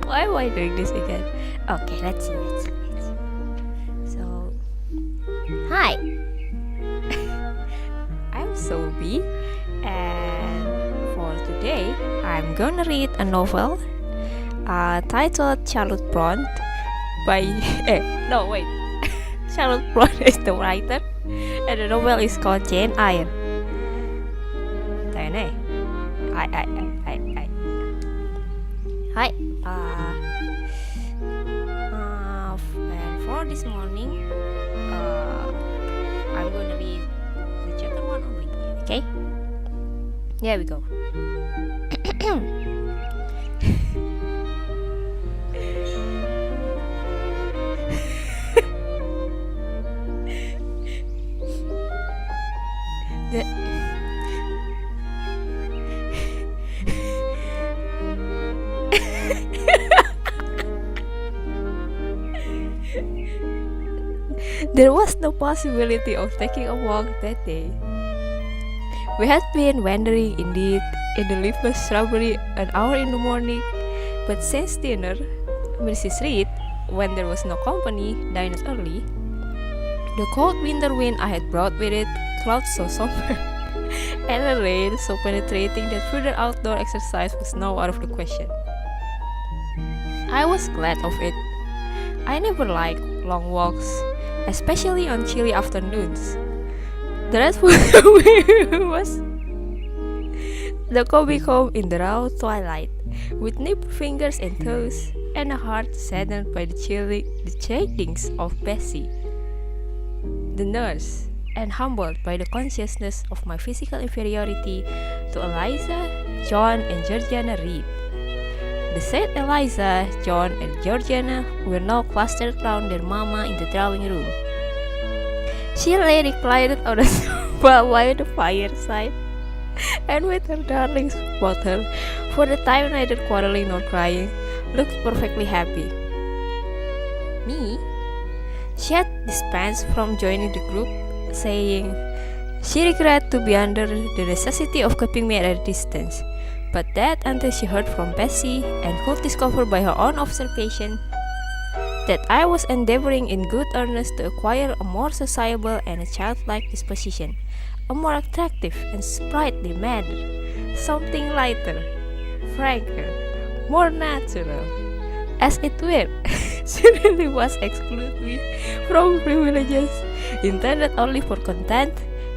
Why am I doing this again? Okay, let's see. So, hi, I'm Soubi, and for today, I'm gonna read a novel titled Charlotte Bronte by no wait, Charlotte Bronte is the writer, and the novel is called Jane Eyre. Tayo na eh. Hi. And for this morning, I'm gonna read the chapter 1 only. Okay? Here we go. There was no possibility of taking a walk that day. We had been wandering indeed in the leafless shrubbery an hour in the morning, but since dinner, Mrs. Reed, when there was no company, dined early. The cold winter wind I had brought with it, clouds so somber, and a rain so penetrating that further outdoor exercise was now out of the question. I was glad of it. I never liked long walks, especially on chilly afternoons. The restful was the coming home in the raw twilight, with nipped fingers and toes, and a heart saddened by the chidings of Bessie, the nurse, and humbled by the consciousness of my physical inferiority to Eliza, John, and Georgiana Reed. The said Eliza, John, and Georgiana were now clustered round their mama in the drawing room. She lay reclined on a sofa by the fireside, and with her darlings about her, for the time neither quarreling nor crying, looked perfectly happy. Me? She had dispensed from joining the group, saying she regretted to be under the necessity of keeping me at a distance, but that until she heard from Bessie and could discover by her own observation that I was endeavoring in good earnest to acquire a more sociable and a childlike disposition, a more attractive and sprightly manner, something lighter, franker, more natural. As it were, she really was exclude me from privileges intended only for content,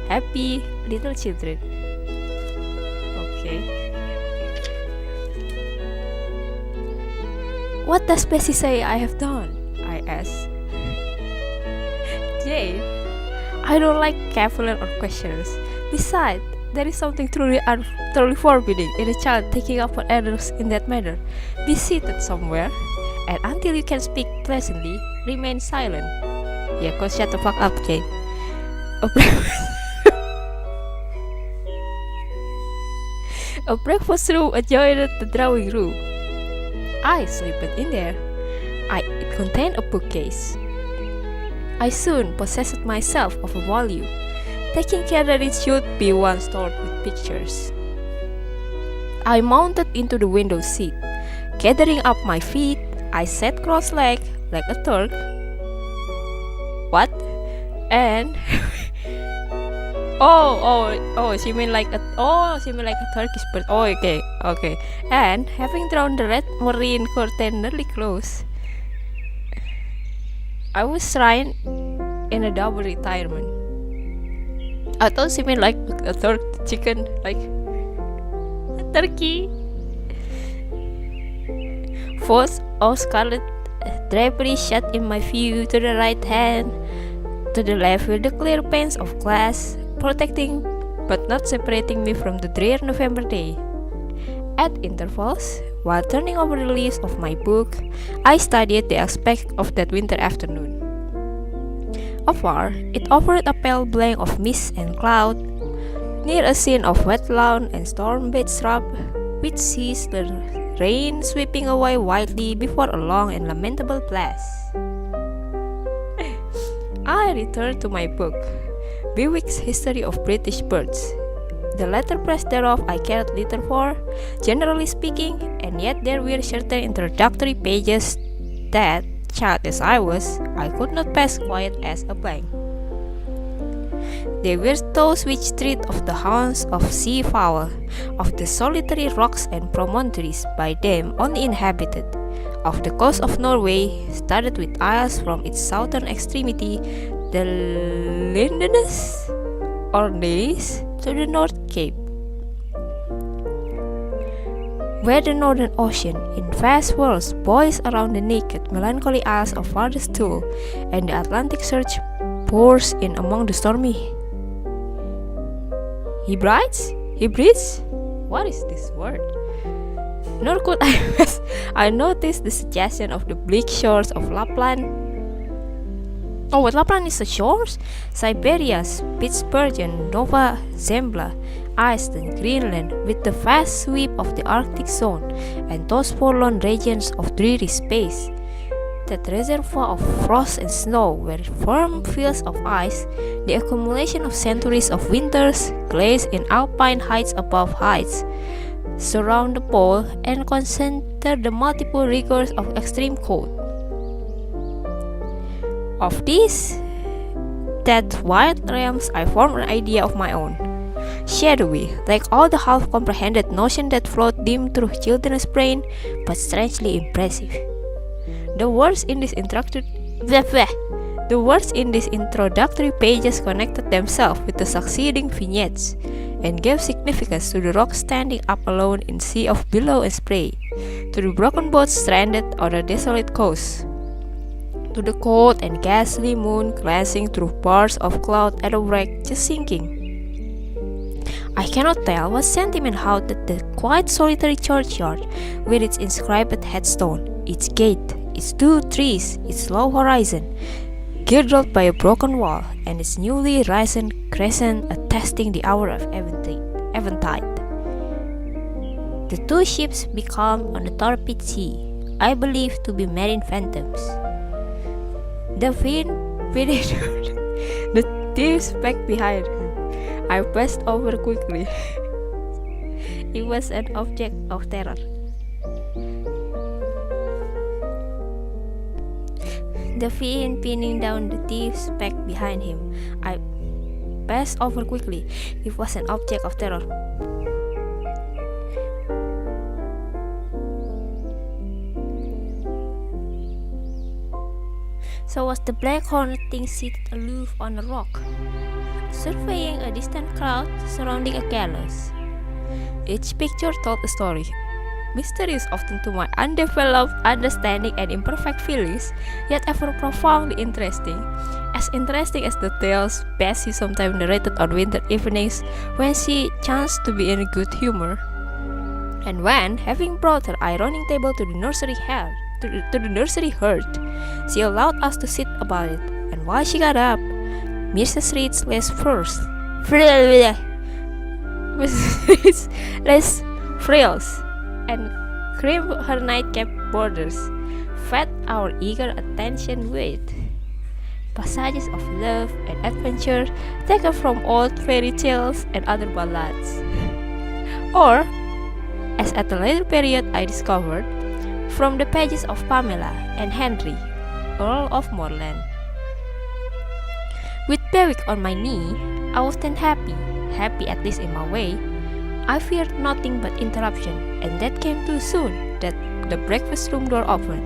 happy little children. Okay. What does Bessie say I have done? I asked. Jane, I don't like cavalier or questions. Besides, there is something truly forbidding in a child taking up on others in that manner. Be seated somewhere, and until you can speak pleasantly, remain silent. Yeah, cause shut the fuck up, Jane. A breakfast room adjoined the drawing room. I slipped in there. It contained a bookcase. I soon possessed myself of a volume, taking care that it should be one stored with pictures. I mounted into the window seat. Gathering up my feet, I sat cross-legged like a Turk. What? And she mean like a Turkish bird. Oh, okay. And having drawn the red marine curtain nearly close, I was shrined in a double retirement. I thought she meant like a chicken, like a turkey. Forth of scarlet drapery shut in my view to the right hand. To the left were the clear panes of glass, protecting but not separating me from the drear November day. At intervals, while turning over the leaves of my book, I studied the aspect of that winter afternoon. Afar, it offered a pale blank of mist and cloud, near a scene of wet lawn and storm-bathed shrub, which sees the rain sweeping away wildly before a long and lamentable blast. I returned to my book, Bewick's History of British Birds. The letterpress thereof I cared little for, generally speaking, and yet there were certain introductory pages that, child as I was, I could not pass quiet as a blank. They were those which treat of the haunts of sea fowl, of the solitary rocks and promontories by them only inhabited, of the coast of Norway, studded with isles from its southern extremity, the Lindeness or Nays, to the North Cape, where the Northern Ocean, in vast whirls, boils around the naked, melancholy isles of farthest Thule, and the Atlantic surge pours in among the stormy Hebrides? What is this word? Nor could I notice the suggestion of the bleak shores of Lapland. Oh, what Lapland is the shores? Siberia, Spitsbergen, Nova Zembla, Iceland, Greenland, with the vast sweep of the Arctic zone, and those forlorn regions of dreary space. That reservoir of frost and snow, where firm fields of ice, the accumulation of centuries of winters, glaze in alpine heights above heights, surround the pole and concentre the multiple rigors of extreme cold. Of these, that wide realms I formed an idea of my own, shadowy, like all the half-comprehended notion that float dim through children's brain, but strangely impressive. The words in this introductory pages connected themselves with the succeeding vignettes, and gave significance to the rock standing up alone in sea of billow and spray, to the broken boats stranded on a desolate coast, to the cold and ghastly moon glancing through bars of cloud at a wreck just sinking. I cannot tell what sentiment haunted the quiet solitary churchyard, with its inscribed headstone, its gate, its 2 trees, its low horizon, girdled by a broken wall, and its newly risen crescent attesting the hour of eventide. The 2 ships becalmed on the torpid sea, I believe to be marine phantoms. The wind beneath the thieves back behind her. I passed over quickly. It was an object of terror. The fiend pinning down the thief's back behind him. I passed over quickly. It was an object of terror. So was the black horned thing seated aloof on a rock, surveying a distant crowd surrounding a gallows. Each picture told a story, mysterious often to my undeveloped understanding and imperfect feelings, yet ever profoundly interesting as the tales Bessie sometimes narrated on winter evenings when she chanced to be in a good humor, and when, having brought her ironing table to the nursery hearth, she allowed us to sit about it, and while she got up, Mrs. Reed's less frills and crimped her nightcap borders, fed our eager attention with passages of love and adventure taken from old fairy tales and other ballads, or, as at a later period I discovered, from the pages of Pamela and Henry, Earl of Morland. With Bewick on my knee, I was then happy at least in my way. I feared nothing but interruption, and that came too soon, that the breakfast room door opened.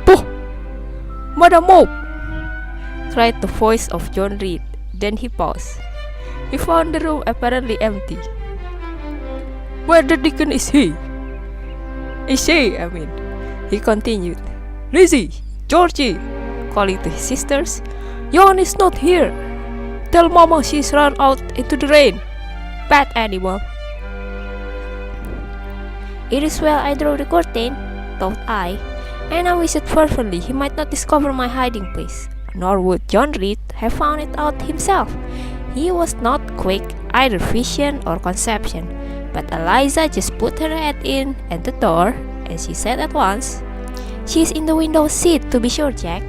"Poh! Madam Mope!" cried the voice of John Reed. Then he paused. He found the room apparently empty. "Where the dickens is he?" He continued. "Lizzie! Georgie!" calling to his sisters. "Jan is not here. Tell Mama she's run out into the rain. Bad animal." It is well I drew the curtain, thought I, and I wished fervently he might not discover my hiding place, nor would John Reed have found it out himself. He was not quick, either vision or conception, but Eliza just put her head in at the door, and she said at once, "She's in the window seat, to be sure, Jack."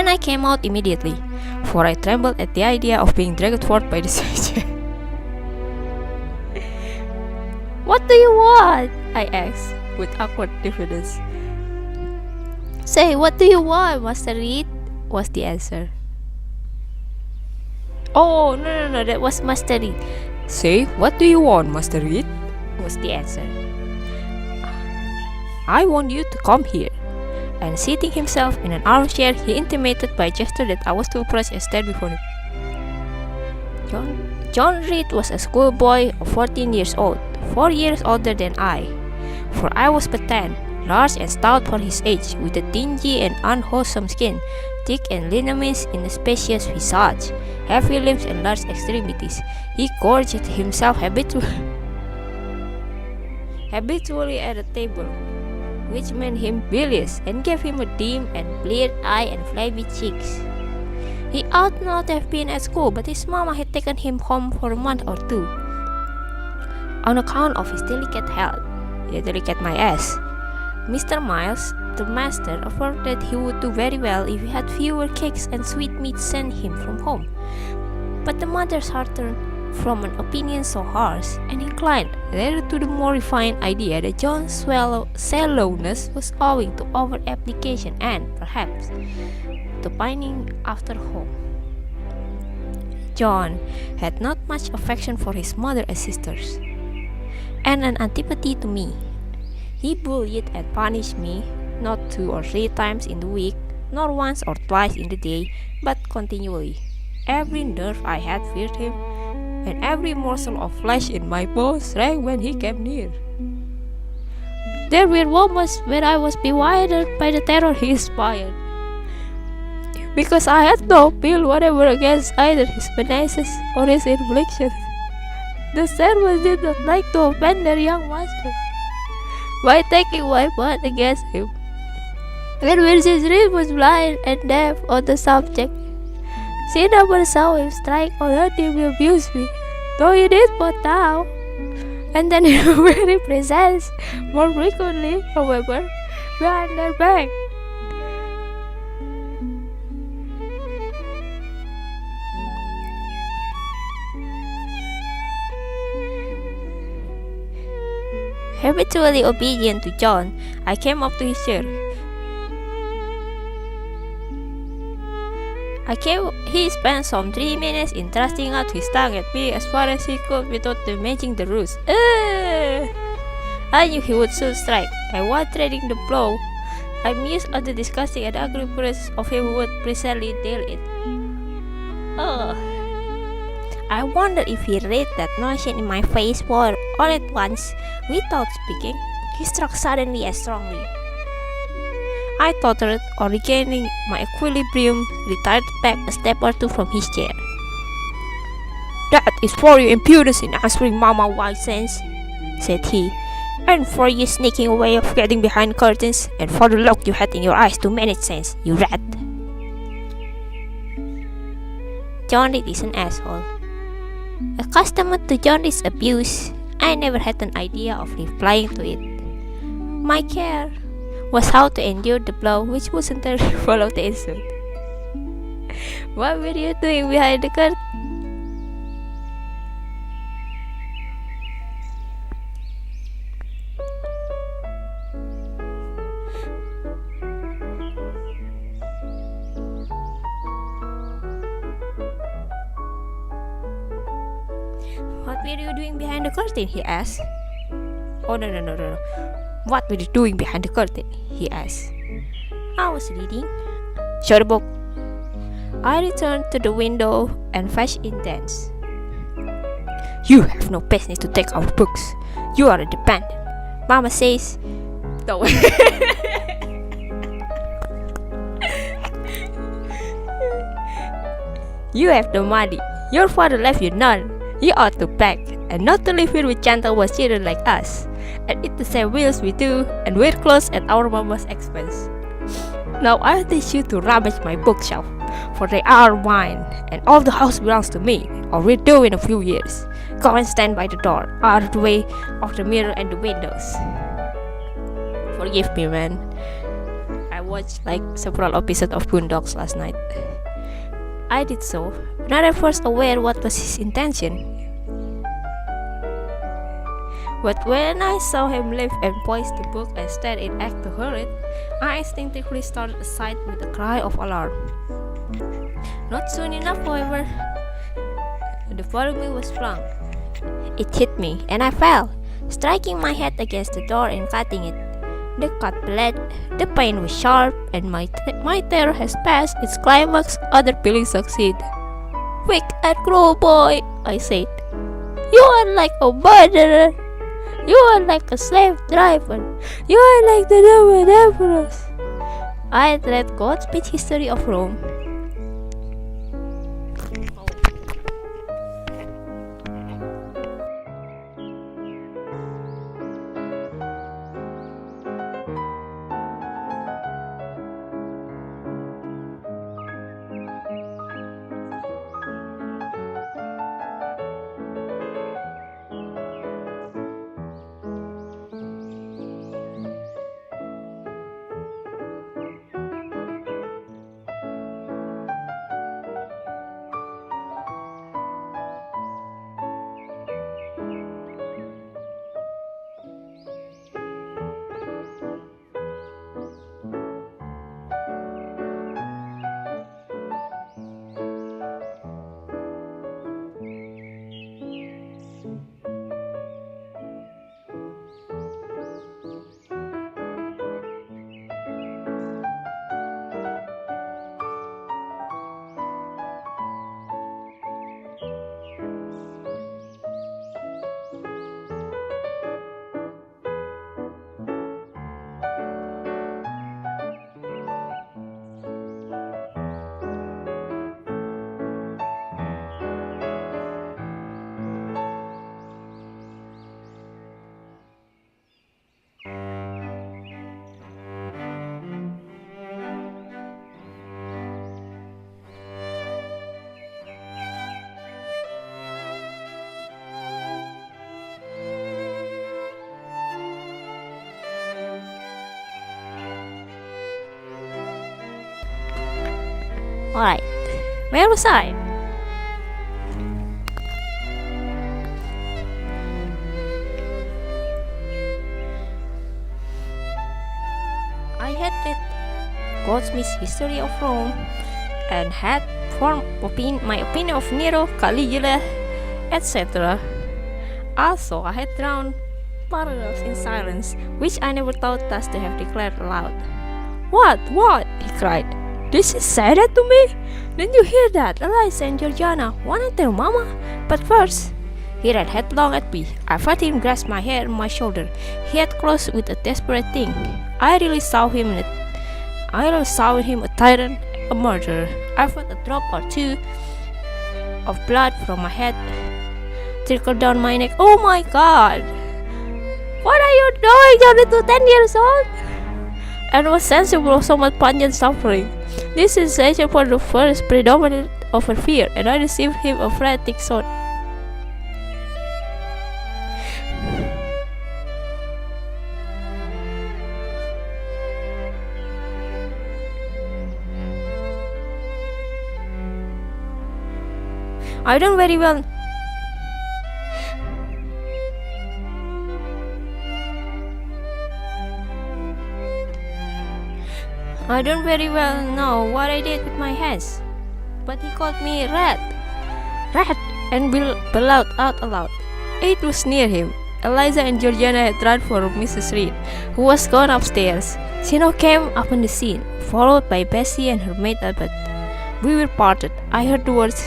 and I came out immediately, for I trembled at the idea of being dragged forth by the stranger. "What do you want?" I asked, with awkward diffidence. "Say, what do you want, Master Reed?" was the answer. "Oh, no, that was Master Reed." "Say, what do you want, Master Reed?" was the answer. "I want you to come here." And seating himself in an armchair, he intimated by gesture that I was to approach and stand before him. John Reed was a schoolboy of 14 years old, 4 years older than I, for I was but 10, large and stout for his age, with a dingy and unwholesome skin, thick and lineaments in a spacious visage, heavy limbs and large extremities. He gorged himself habitually at a table, which made him bilious and gave him a dim and bleared eye and flabby cheeks. He ought not to have been at school, but his mama had taken him home for a month or two, on account of his delicate health. Yeah, delicate my ass. Mr. Miles, the master, affirmed that he would do very well if he had fewer cakes and sweetmeats sent him from home. But the mother's heart turned from an opinion so harsh and inclined rather to the more refined idea that John's sallowness was owing to over-application and, perhaps, to pining after home. John had not much affection for his mother and sisters, and an antipathy to me. He bullied and punished me, not 2 or 3 times in the week, nor once or twice in the day, but continually. Every nerve I had feared him, and every morsel of flesh in my bones shrank when he came near. There were moments when I was bewildered by the terror he inspired, because I had no appeal whatever against either his menaces or his inflictions. The servants did not like to offend their young master by taking my part against him, and Mrs. Reed was blind and deaf on the subject. She never saw him strike or heard him abuse me, though he did but now and then in her very presence, more frequently, however, behind their back. Habitually obedient to John, I came up to his chair. He spent some 3 minutes in thrusting out his tongue at me as far as he could without damaging the roots. I knew he would soon strike, and while treading the blow, I mused on the disgusting and ugly appearance of him who would precisely deal it. I wondered if he read that notion in my face, for all at once, without speaking, he struck suddenly and strongly. I tottered, or regaining my equilibrium, retired back a step or 2 from his chair. "That is for your impudence in answering Mama Whiteshands," said he, "and for your sneaking way of getting behind curtains, and for the look you had in your eyes to manage sense, you rat." John Reed is an asshole. Accustomed to John Reed's abuse, I never had an idea of replying to it. My care was how to endure the blow which would entirely follow the insult. "What were you doing behind the curtain?" "What were you doing behind the curtain?" he asked. "Oh, no. What were you doing behind the curtain?" he asked. "I was reading." "Show the book." I returned to the window and fetched in thence. "You have no business to take our books. You are a dependent. Mama says..." No. "You have no money. Your father left you none. You ought to beg, and not to live here with gentlemen children like us, and eat the same meals we do, and wear clothes at our mama's expense. Now I'll teach you to rummage my bookshelf, for they are mine, and all the house belongs to me, or will do in a few years. Go and stand by the door, out of the way of the mirror and the windows." Forgive me, man. I watched like several episodes of Boondocks last night. I did so, not at first aware what was his intention. But when I saw him lift and poise the book and stare in act to hurl it, I instinctively started aside with a cry of alarm. Not soon enough, however, the volume was flung. It hit me, and I fell, striking my head against the door and cutting it. The cut bled, the pain was sharp, and my terror has passed its climax. Other feelings succeed. "Weak and cruel boy," I said. "You are like a murderer. You are like a slave driver. You are like the Roman emperors." I had read Godspeed History of Rome. Alright, where was I? I had read Goldsmith's History of Rome and had formed my opinion of Nero, Caligula, etc. Also, I had drawn paragraphs in silence, which I never thought thus to have declared aloud. What? He cried. Did she say that to me? Didn't you hear that? Eliza and Georgiana wanna tell Mama? But first, he ran headlong at me. I felt him grasp my hair on my shoulder. He had closed with a desperate thing. I really saw him in a tyrant, a murderer. I felt a drop or two of blood from my head trickle down my neck. Oh my God! What are you doing? You're little 10 years old? And was sensible of somewhat pungent suffering. This sensation for the first predominated over fear, and I received him a frantic shot. I don't very well know what I did with my hands, but he called me rat, and bellowed out aloud. It was near him. Eliza and Georgiana had run for Mrs. Reed, who was gone upstairs. She now came upon the scene, followed by Bessie and her maid Albert. We were parted. I heard the words,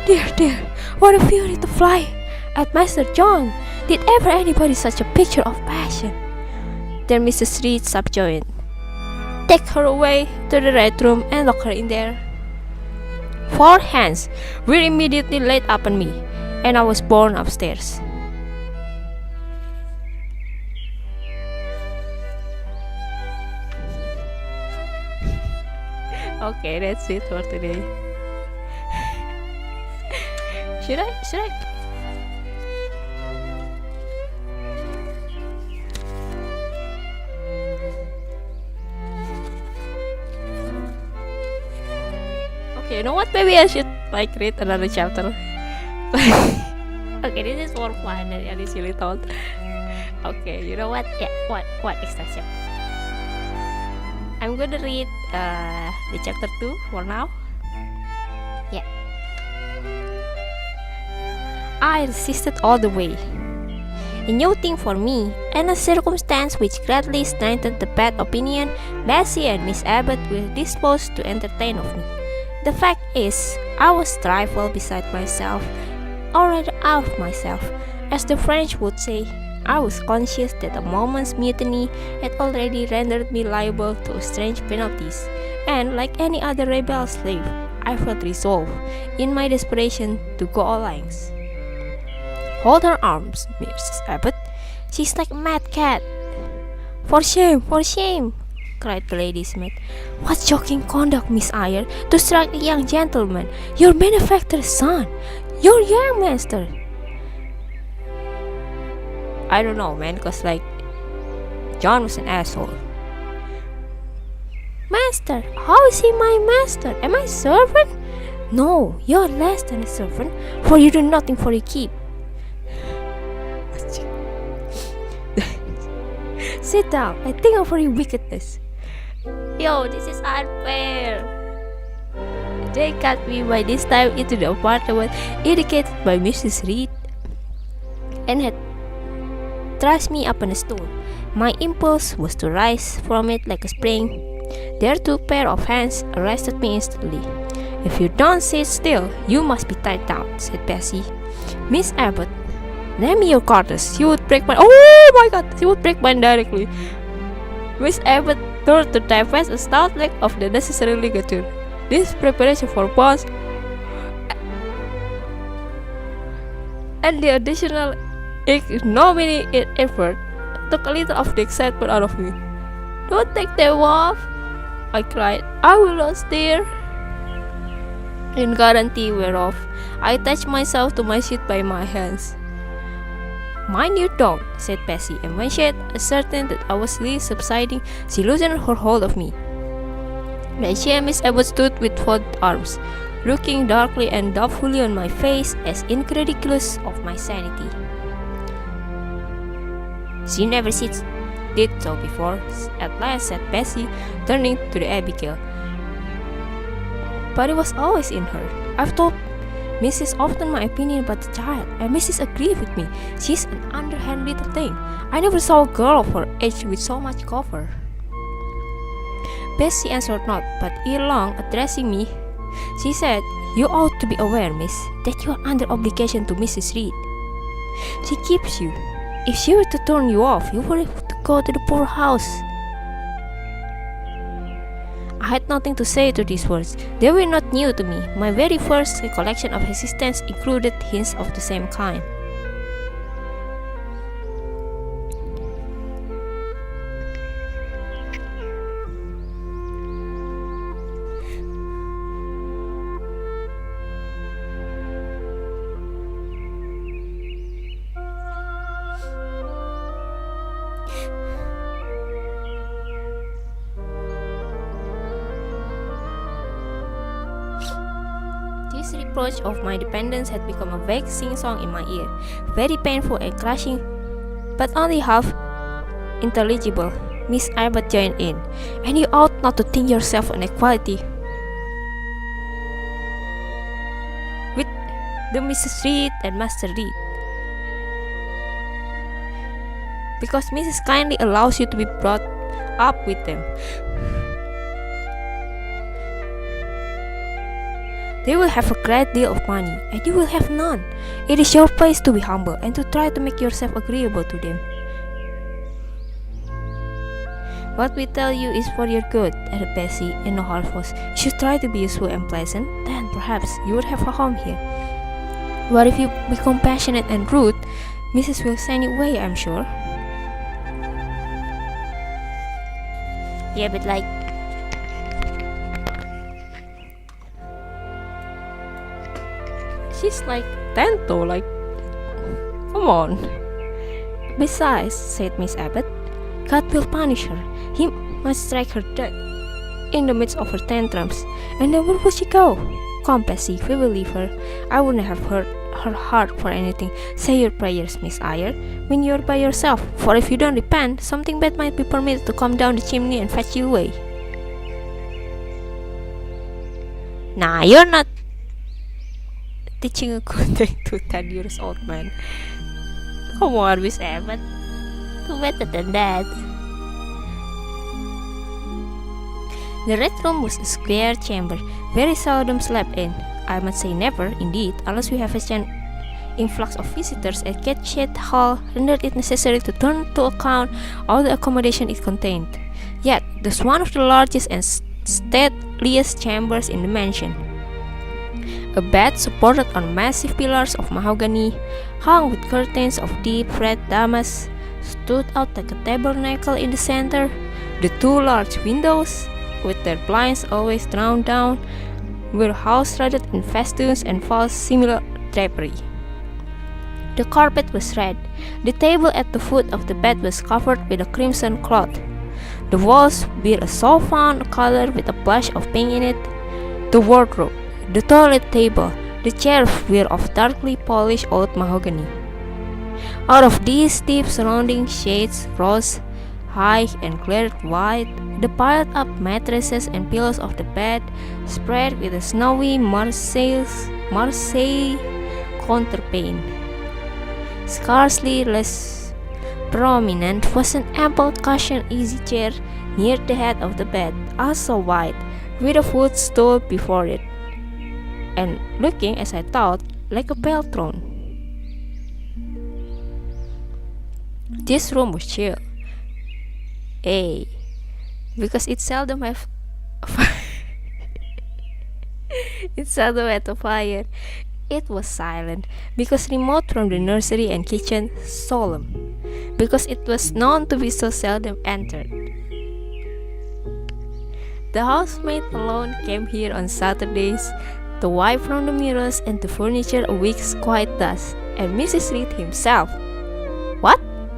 Dear, what a fury to fly at Master John! Did ever anybody such a picture of passion?" Then Mrs. Reed subjoined, "Take her away to the Red Room and lock her in there." 4 hands were immediately laid upon me, and I was borne upstairs. Okay, that's it for today. Should I? Okay, you know what? Maybe I should like read another chapter. Okay, this is more fun than I initially thought. Okay, you know what? Yeah, what extra chapter? I'm gonna read the chapter 2 for now. Yeah. I resisted all the way. A new thing for me, and a circumstance which greatly strengthened the bad opinion Bessie and Miss Abbott were disposed to entertain of me. The fact is, I was trifle beside myself, or rather out of myself. As the French would say, I was conscious that a moment's mutiny had already rendered me liable to strange penalties, and like any other rebel slave, I felt resolved, in my desperation, to go all lengths. Hold her arms, Mrs. Abbott. She's like a mad cat. For shame, cried the lady's maid. What shocking conduct, Miss Eyre, to strike a young gentleman, your benefactor's son, your young master. I don't know, man, cause like John was an asshole. Master? How is he my master? Am I servant? No, you're less than a servant, for you do nothing for your keep. Sit down and think over your wickedness. Yo, this is unfair. They got me by this time into the apartment indicated by Mrs. Reed and had thrust me up on a stool. My impulse was to rise from it like a spring. Their two pair of hands arrested me instantly. If you don't sit still, you must be tied down, said Bessie. Miss Abbott, lend me your quarters. You would break mine. Oh my god, she would break mine directly. Miss Abbott turned to divest a stout leg of the necessary ligature. This preparation for bonds and the additional ignominy effort took a little of the excitement out of me. Don't take them off, I cried. I will not stir. In guarantee whereof, I attached myself to my seat by my hands. Mind you don't, said Bessie, and when she had ascertained that I was really subsiding, she loosened her hold of me. Then she and Miss Abbott stood with folded arms, looking darkly and doubtfully on my face as incredulous of my sanity. She never did so before, at last said Bessie, turning to the Abigail. But it was always in her. I've told Mrs. often my opinion about the child, and Mrs. agreed with me. She's an underhand little thing. I never saw a girl of her age with so much cover. Bessie answered not, but ere long, addressing me, she said, You ought to be aware, miss, that you are under obligation to Mrs. Reed. She keeps you. If she were to turn you off, you were to go to the poorhouse. I had nothing to say to these words. They were not new to me. My very first recollection of existence included hints of the same kind. This reproach of my dependence had become a vague sing-song in my ear, very painful and crushing, but only half intelligible. Miss Abbott joined in, and you ought not to think yourself on equality with the Mrs. Reed and Master Reed, because Mrs. kindly allows you to be brought up with them. They will have a great deal of money, and you will have none. It is your place to be humble and to try to make yourself agreeable to them. What we tell you is for your good, added Bessie in a hard voice. You should try to be useful and pleasant, then perhaps you would have a home here. But if you become passionate and rude, Mrs. will send you away, I'm sure. Yeah, but like, she's like Tento, like, come on. Besides, said Miss Abbott, God will punish her. He must strike her dead. in the midst of her tantrums. And then where would she go? Come, Bessie, we will leave her. I wouldn't have hurt her heart for anything. Say your prayers, Miss Eyre, when you're by yourself, for if you don't repent, something bad might be permitted to come down the chimney and fetch you away. Nah, you're not teaching a good thing to 10 years old man. Come on, Miss Emmet. Do better than that. The Red Room was a square chamber, very seldom slept in. I must say never, indeed, unless we have a an influx of visitors at Gateshead Hall rendered it necessary to turn to account all the accommodation it contained. Yet, this was one of the largest and stateliest chambers in the mansion. A bed supported on massive pillars of mahogany, hung with curtains of deep red damask, stood out like a tabernacle in the center. The two large windows, with their blinds always drawn down, were house-threaded in festoons and false similar drapery. The carpet was red. The table at the foot of the bed was covered with a crimson cloth. The walls bear a soft-fawn color with a blush of pink in it. The wardrobe, the toilet table, the chairs were of darkly polished old mahogany. Out of these deep surrounding shades rose, high and glared white, the piled-up mattresses and pillows of the bed, spread with a snowy Marseille counterpane. Scarcely less prominent was an ample cushioned easy chair near the head of the bed, also white, with a footstool before it, and looking, as I thought, like a pale throne. This room was chill. Because it seldom had a fire. It was silent, because remote from the nursery and kitchen, solemn, because it was known to be so seldom entered. The housemaid alone came here on Saturdays to wipe from the mirrors and to furniture a week's quiet dust, and Mrs. Reed himself,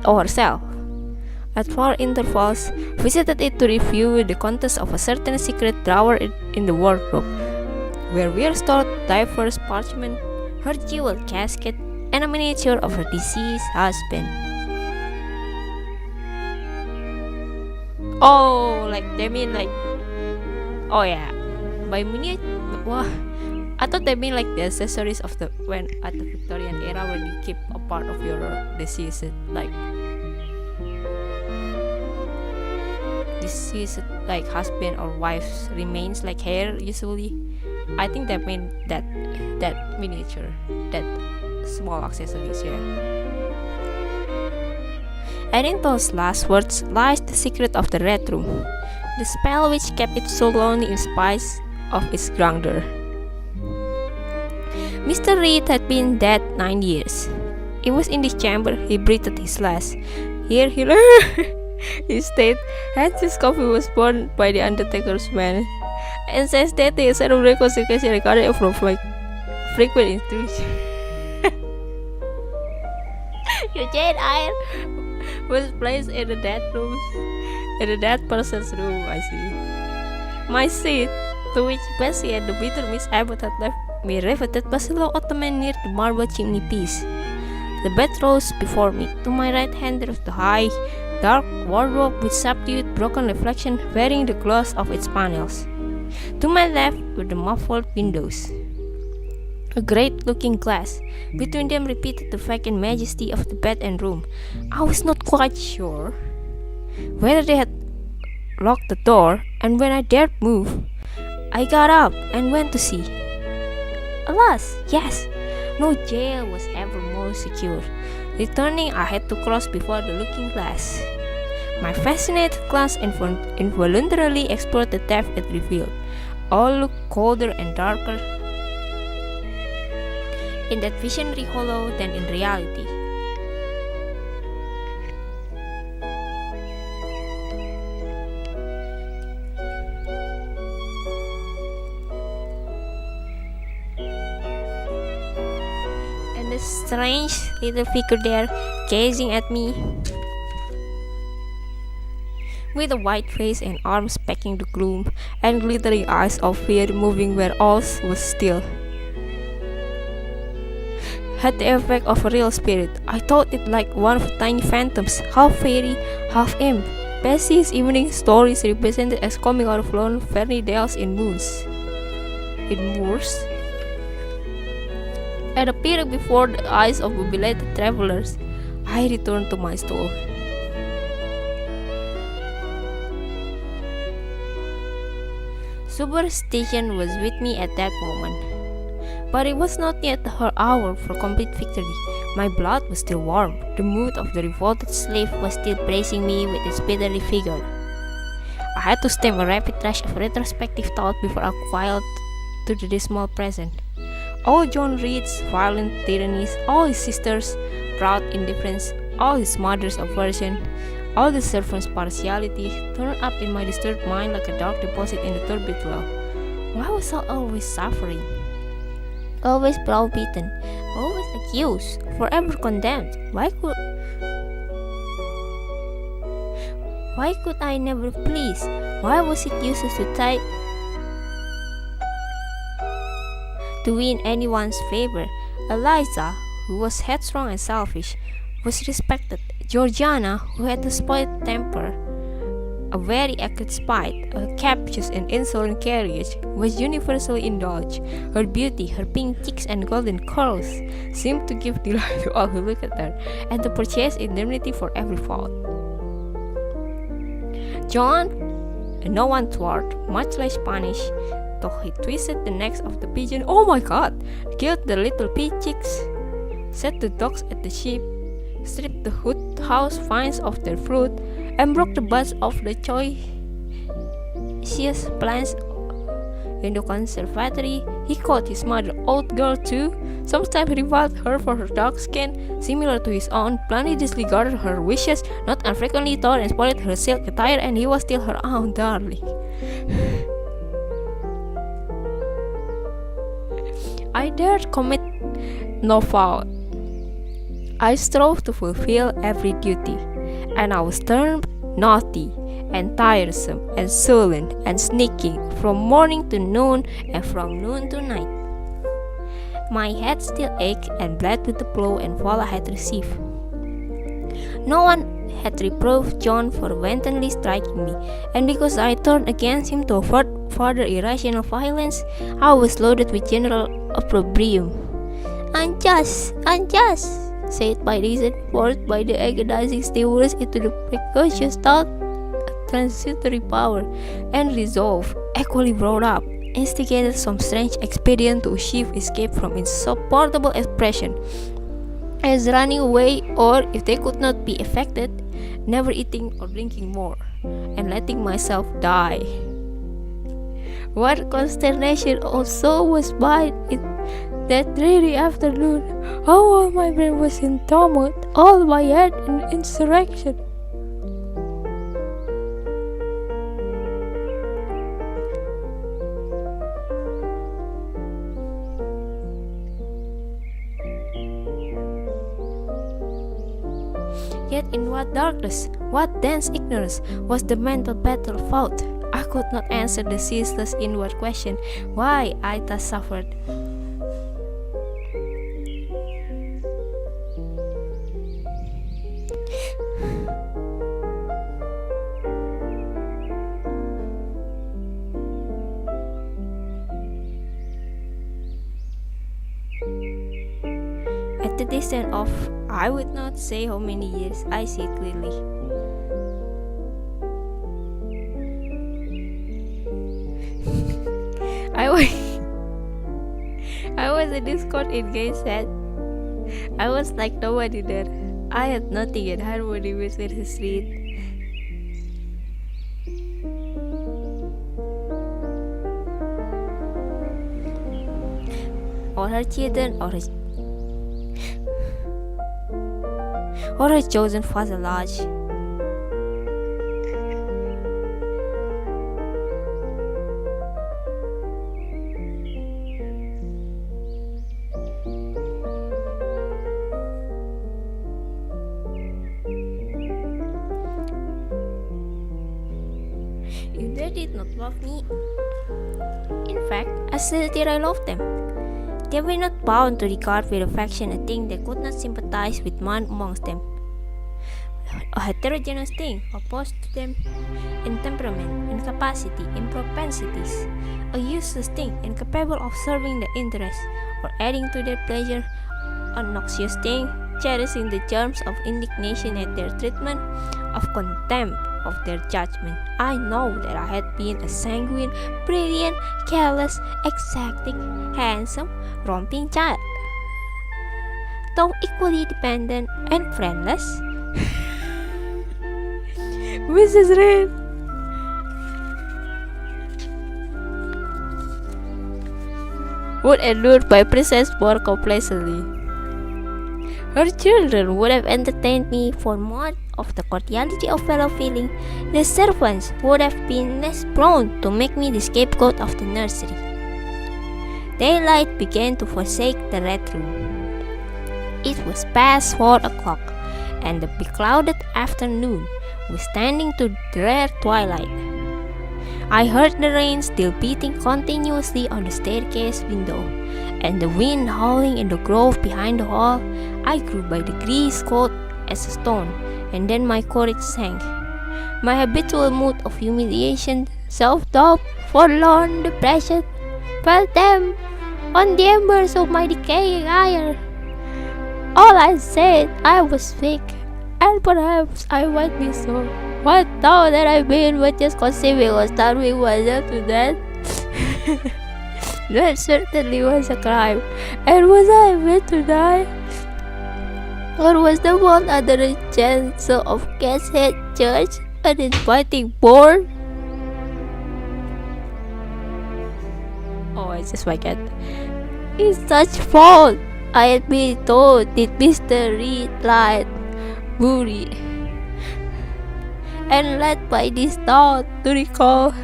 herself, at far intervals, visited it to review the contents of a certain secret drawer in the wardrobe, where were stored diverse parchment, her jeweled casket, and a miniature of her deceased husband. By miniature, I thought they mean like the accessories of the when at the Victorian era when you keep a part of your deceased husband or wife's remains, like hair usually. I think that mean that miniature, that small accessories, yeah. And in those last words lies the secret of the Red Room, the spell which kept it so lonely in spite of its grandeur. Mr. Reed had been dead 9 years. It was in this chamber he breathed his last. Here he he stayed, and his coffee was born by the undertaker's man, and says that the ceremony consequently regarded from frequent intrusion. Eugene Eyre was placed in the dead person's room. I see. My seat, to which Bessie and the bitter Miss Abbott had left me riveted, was a low ottoman near the marble chimney piece. The bed rose before me. To my right hand there was the high, dark wardrobe with subdued broken reflection wearing the gloss of its panels. To my left were the muffled windows, a great looking glass. Between them repeated the vacant majesty of the bed and room. I was not quite sure whether they had locked the door, and when I dared move, I got up and went to see. Alas, yes, no jail was ever more secure. Returning, I had to cross before the looking glass. My fascinated glance involuntarily explored the depth it revealed. All looked colder and darker in that visionary hollow than in reality. And the strange little figure there, gazing at me with a white face and arms packing the gloom, and glittering eyes of fear moving where all was still. Had the effect of a real spirit. I thought it like one of the tiny phantoms, half fairy, half imp. Bessie's evening stories represented as coming out of lone fairy dales in moors. And appearing before the eyes of belated travelers, I returned to my stool. Superstition was with me at that moment. But it was not yet her hour for complete victory. My blood was still warm. The mood of the revolted slave was still bracing me with its bitterly figure. I had to stem a rapid rush of retrospective thought before I quailed to the dismal present. All John Reed's violent tyrannies, all his sisters' proud indifference, all his mother's aversion, all the servants' partiality turned up in my disturbed mind like a dark deposit in the turbid well. Why was I always suffering? Always browbeaten, always accused, forever condemned. Why could I never please? Why was it useless to try to win anyone's favor? Eliza, who was headstrong and selfish, was respected. Georgiana, who had a spoiled temper, a very acute spite, a captious and insolent carriage, was universally indulged. Her beauty, her pink cheeks and golden curls seemed to give delight to all who looked at her, and to purchase indemnity for every fault. John, and no one thwart, much less punish, though he twisted the necks of the pigeon, oh my god, killed the little pea chicks, set the dogs at the sheep, stripped the house vines of their fruit, and broke the buds of the choicest plants in the conservatory. He called his mother old girl too, sometimes reviled her for her dark skin, similar to his own, bluntly disregarded her wishes, not unfrequently tore and spoiled her silk attire, and he was still her own darling. I dared commit no fault. I strove to fulfill every duty, and I was termed naughty and tiresome and sullen and sneaking from morning to noon and from noon to night. My head still ached and bled with the blow and fall I had received. No one had reproved John for wantonly striking me, and because I turned against him to avert further irrational violence, I was loaded with general opprobrium. Unjust, unjust, said by reason, forced by the agonizing stimulus into the precocious thought of transitory power, and resolve, equally brought up, instigated some strange expedient to achieve escape from insupportable oppression, as running away, or, if they could not be effected, never eating or drinking more, and letting myself die. What consternation also was mine in that dreary afternoon! How all my brain was in tumult, all my head in insurrection. Yet in what darkness, what dense ignorance was the mental battle fought? I could not answer the ceaseless inward question, why I thus suffered. At the distance of, I would not say how many years, I see it clearly. I was a discord in Gayset. I was like nobody there. I had nothing in harmony with the street. Or her children, or her chosen fuselage. love me. In fact, I still did I love them. They were not bound to regard with affection a thing they could not sympathize with one amongst them. A heterogeneous thing opposed to them in temperament, in capacity, in propensities. A useless thing incapable of serving their interests or adding to their pleasure. A noxious thing cherishing the germs of indignation at their treatment, of contempt of their judgment. I know that I had been a sanguine, brilliant, careless, exacting, handsome, romping child. Though equally dependent and friendless, Mrs. Reed would endure my presence more complacently. Her children would have entertained me for more of the cordiality of fellow feeling. The servants would have been less prone to make me the scapegoat of the nursery. Daylight began to forsake the red room. It was past 4 o'clock, and the beclouded afternoon was standing to drear twilight. I heard the rain still beating continuously on the staircase window, and the wind howling in the grove behind the hall. I grew by degrees cold as a stone, and then my courage sank. My habitual mood of humiliation, self-doubt, forlorn depression fell damp on the embers of my decaying ire. All I said, I was weak, and perhaps I might be so. What now that I've been but just conceiving or starving myself to death? That certainly was a crime. And was I meant to die? Or was the world under the chancel of Cat's Head Church an inviting board? Oh, I just forget. It's such fault. I had been told did Mr. Reed lied, bury, and led by this thought to recall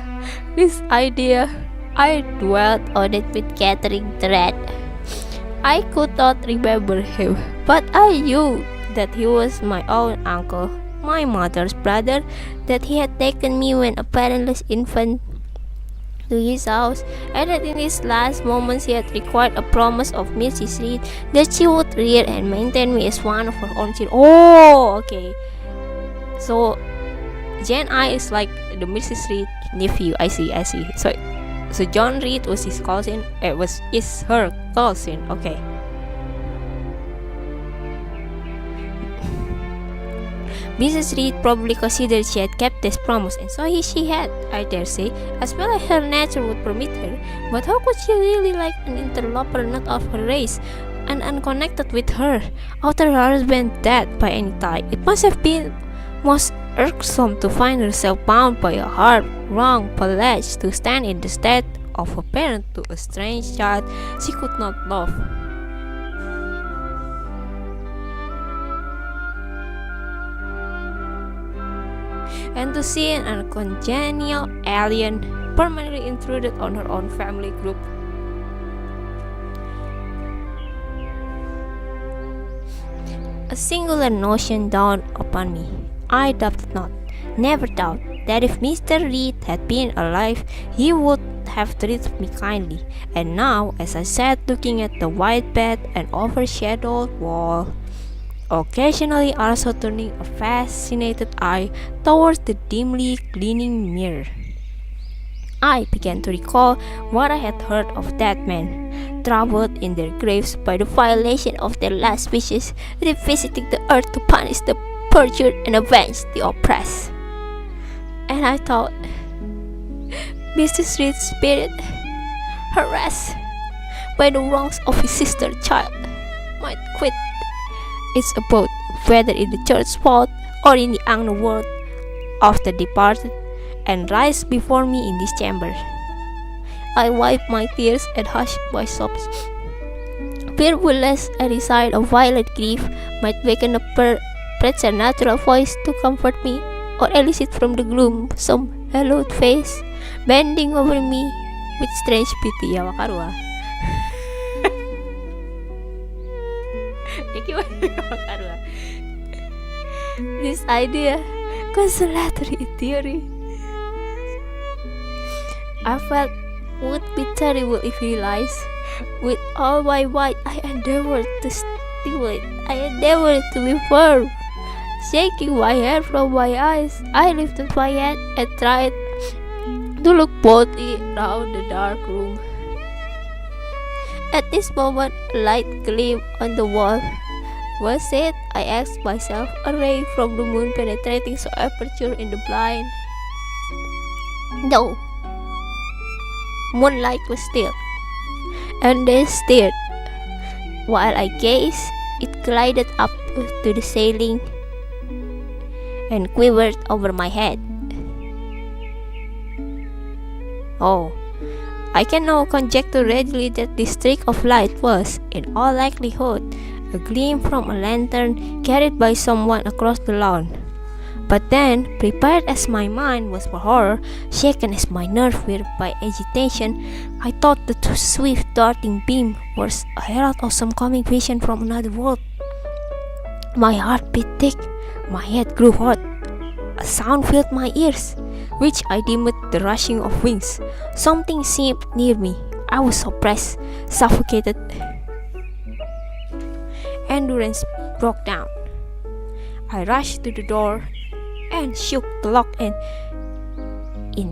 this idea, I dwelt on it with gathering dread. I could not remember him, but I knew that he was my own uncle, my mother's brother, that he had taken me when a parentless infant to his house, and that in his last moments he had required a promise of Mrs. Reed that she would rear and maintain me as one of her own children. Oh, okay. So Jen I is like the Mrs. Reed nephew. I see. So John Reed was his cousin. Is her cousin. Okay. Mrs. Reed probably considered she had kept this promise, and so she had, I dare say, as well as her nature would permit her. But how could she really like an interloper not of her race, and unconnected with her, after her husband dead by any tie? It must have been most irksome to find herself bound by a hard-wrung pledge to stand in the stead of a parent to a strange child she could not love. And to see an uncongenial alien permanently intruded on her own family group. A singular notion dawned upon me. I doubted not, never doubt, that if Mr. Reed had been alive, he would have treated me kindly. And now, as I sat looking at the white bed and overshadowed wall, occasionally also turning a fascinated eye towards the dimly gleaming mirror, I began to recall what I had heard of dead men, troubled in their graves by the violation of their last wishes, revisiting the earth to punish the perjured and avenge the oppressed. And I thought, Mr. Reed's spirit, harassed by the wrongs of his sister child, might quit its abode, whether in the church vault or in the underworld of the departed, and rise before me in this chamber. I wiped my tears and hushed my sobs, fearful lest a reside of violent grief might waken a preternatural voice to comfort me, or elicit from the gloom some hallowed face bending over me with strange pity. Ya wakaru ah. This idea, consolatory theory, I felt would be terrible if he lies. With all my might, I endeavored to steal it. I endeavored to be firm. Shaking my hair from my eyes, I lifted my head and tried to look boldly around the dark room. At this moment, a light gleamed on the wall. Was it, I asked myself, a ray from the moon penetrating so aperture in the blind? No. Moonlight was still, and then stared. While I gazed, it glided up to the ceiling and quivered over my head. Oh, I can now conjecture readily that this streak of light was, in all likelihood, a gleam from a lantern carried by someone across the lawn. But then, prepared as my mind was for horror, shaken as my nerves were by agitation, I thought the swift darting beam was a herald of some coming vision from another world. My heart beat thick, my head grew hot. A sound filled my ears, which I deemed the rushing of wings. Something seemed near me. I was oppressed, suffocated. Endurance broke down. I rushed to the door and shook the lock in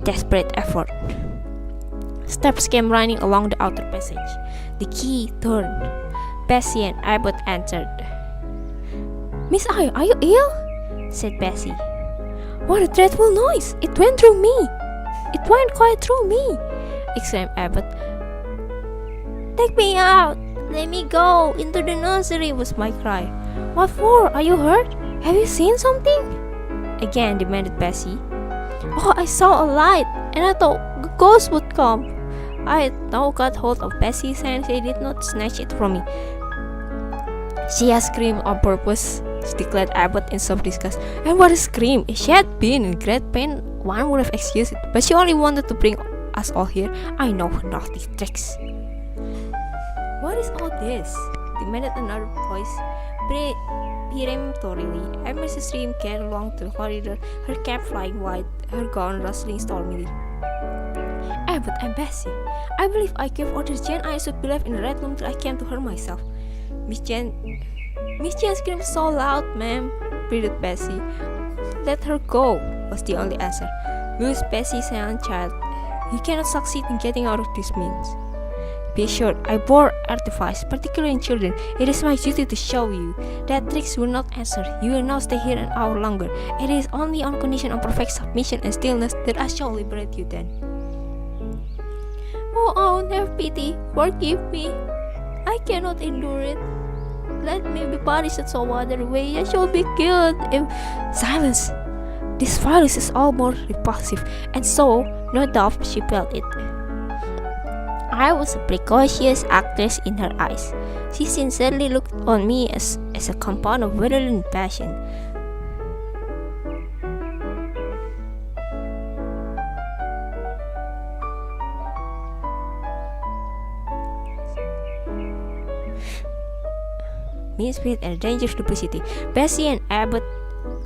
desperate effort. Steps came running along the outer passage. The key turned. Bessie and Abbott entered. "Miss Eyre, are you ill?" said Bessie. "What a dreadful noise! It went through me! It went quite through me!" exclaimed Abbott. "Take me out! Let me go into the nursery!" was my cry. "What for? Are you hurt? Have you seen something?" again demanded Bessie. "Oh, I saw a light, and I thought a ghost would come." I had now got hold of Bessie's hand. She did not snatch it from me. "She has screamed on purpose," declared Abbott in some disgust. "And what a scream! If she had been in great pain, one would have excused it. But she only wanted to bring us all here. I know her naughty tricks." "What is all this?" demanded another voice peremptorily. Mrs. Reem carried along the corridor, her cap flying wide, her gown rustling stormily. "Abbott and Bessie, I believe I gave orders Jane Eyre should be left in the red room till I came to her myself." Miss Jane screamed so loud, ma'am," pleaded Bessie. "Let her go," was the only answer. "Lose Bessie, young child. You cannot succeed in getting out of this means. Be assured, I bore artifice, particularly in children. It is my duty to show you that tricks will not answer. You will not stay here an hour longer. It is only on condition of perfect submission and stillness that I shall liberate you then." "Oh, aunt, have pity. Forgive me. I cannot endure it. Let me be punished in some other way. I shall be killed if—" "Silence! This violence is all more repulsive, and so, no doubt, she felt it. I was a precocious actress in her eyes. She sincerely looked on me as a compound of virulent passion. Mean spirit and dangerous duplicity. Bessie and Abbott.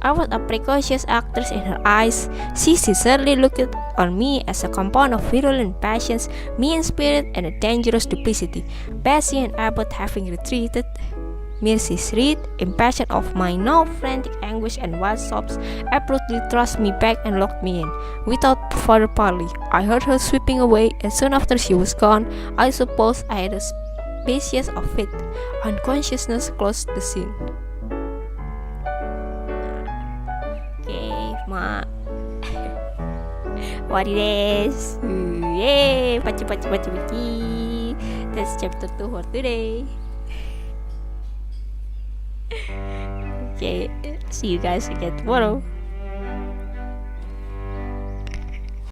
I was a precocious actress in her eyes. She sincerely looked on me as a compound of virulent passions, mean spirit, and a dangerous duplicity. Bessie and Abbott having retreated, Mrs. Reed, impatient of my now frantic anguish and wild sobs, abruptly thrust me back and locked me in. Without further parley, I heard her sweeping away, and soon after she was gone, I suppose I had a species of fit. Unconsciousness closed the scene.終わりです。Yay! Pachi. That's chapter 2 for today. Okay, see you guys again tomorrow.